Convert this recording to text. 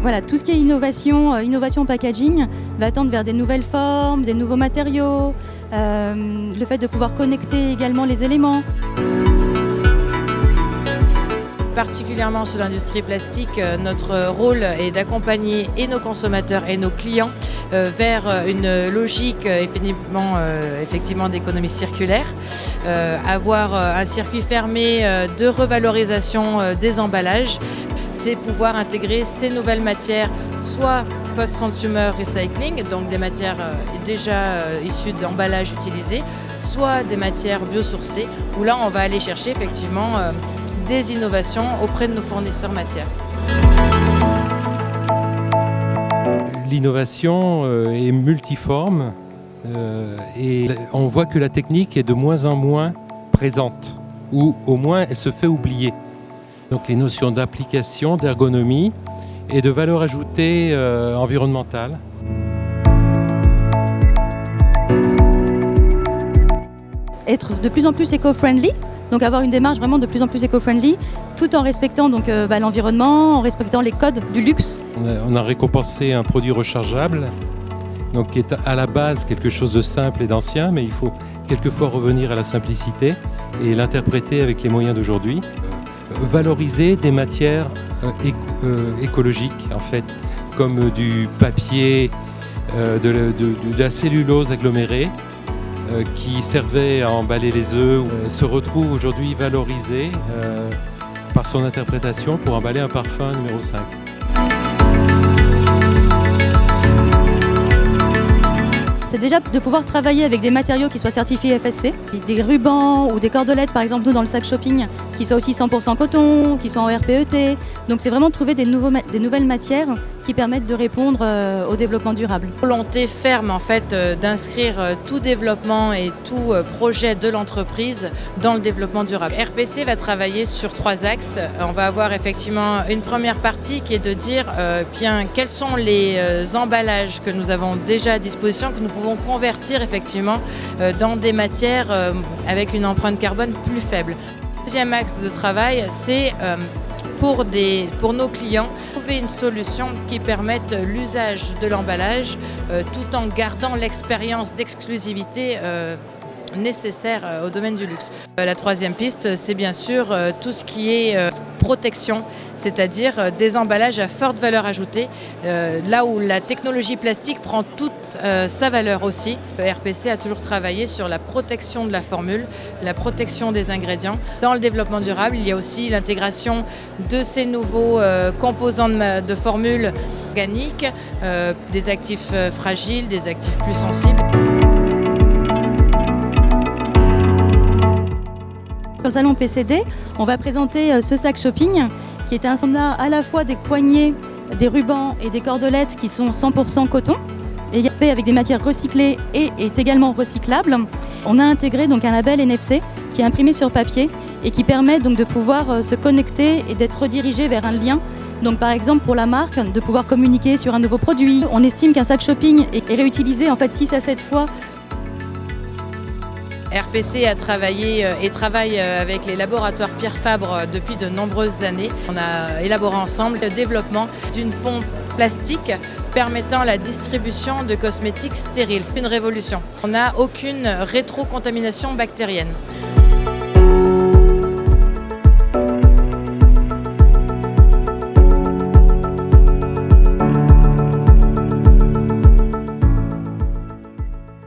Voilà, tout ce qui est innovation packaging va tendre vers des nouvelles formes, des nouveaux matériaux, le fait de pouvoir connecter également les éléments. Particulièrement sur l'industrie plastique, notre rôle est d'accompagner et nos consommateurs et nos clients vers une logique effectivement d'économie circulaire, avoir un circuit fermé de revalorisation des emballages, c'est pouvoir intégrer ces nouvelles matières, soit post-consumer recycling, donc des matières déjà issues d'emballages utilisés, soit des matières biosourcées, où là on va aller chercher effectivement des innovations auprès de nos fournisseurs matières. L'innovation est multiforme et on voit que la technique est de moins en moins présente, ou au moins elle se fait oublier. Donc les notions d'application, d'ergonomie et de valeur ajoutée environnementale. Être de plus en plus éco-friendly, donc avoir une démarche vraiment de plus en plus éco-friendly, tout en respectant donc, l'environnement, en respectant les codes du luxe. On a récompensé un produit rechargeable, donc qui est à la base quelque chose de simple et d'ancien, mais il faut quelquefois revenir à la simplicité et l'interpréter avec les moyens d'aujourd'hui. Valoriser des matières écologiques, en fait, comme du papier, de la cellulose agglomérée, qui servait à emballer les œufs, se retrouve aujourd'hui valorisé par son interprétation pour emballer un parfum numéro 5. C'est déjà de pouvoir travailler avec des matériaux qui soient certifiés FSC, des rubans ou des cordelettes par exemple, nous dans le sac shopping, qui soient aussi 100% coton, qui soient en RPET. Donc c'est vraiment de trouver des nouvelles matières qui permettent de répondre au développement durable. Volonté ferme en fait d'inscrire tout développement et tout projet de l'entreprise dans le développement durable. RPC va travailler sur 3 axes. On va avoir effectivement une première partie qui est de dire quels sont les emballages que nous avons déjà à disposition, que nous pouvons convertir effectivement dans des matières avec une empreinte carbone plus faible. Le deuxième axe de travail, c'est pour nos clients, trouver une solution qui permette l'usage de l'emballage tout en gardant l'expérience d'exclusivité nécessaire au domaine du luxe. La troisième piste, c'est bien sûr tout ce qui est protection, c'est-à-dire des emballages à forte valeur ajoutée, là où la technologie plastique prend toute sa valeur aussi. RPC a toujours travaillé sur la protection de la formule, la protection des ingrédients. Dans le développement durable, il y a aussi l'intégration de ces nouveaux composants de formules organiques, des actifs fragiles, des actifs plus sensibles. Sur le salon PCD, on va présenter ce sac shopping qui est un a à la fois des poignées, des rubans et des cordelettes qui sont 100% coton et fait avec des matières recyclées et est également recyclable. On a intégré donc un label NFC qui est imprimé sur papier et qui permet donc de pouvoir se connecter et d'être redirigé vers un lien. Donc par exemple pour la marque, de pouvoir communiquer sur un nouveau produit. On estime qu'un sac shopping est réutilisé en fait 6 à 7 fois. RPC a travaillé et travaille avec les laboratoires Pierre Fabre depuis de nombreuses années. On a élaboré ensemble le développement d'une pompe plastique permettant la distribution de cosmétiques stériles. C'est une révolution. On n'a aucune rétrocontamination bactérienne.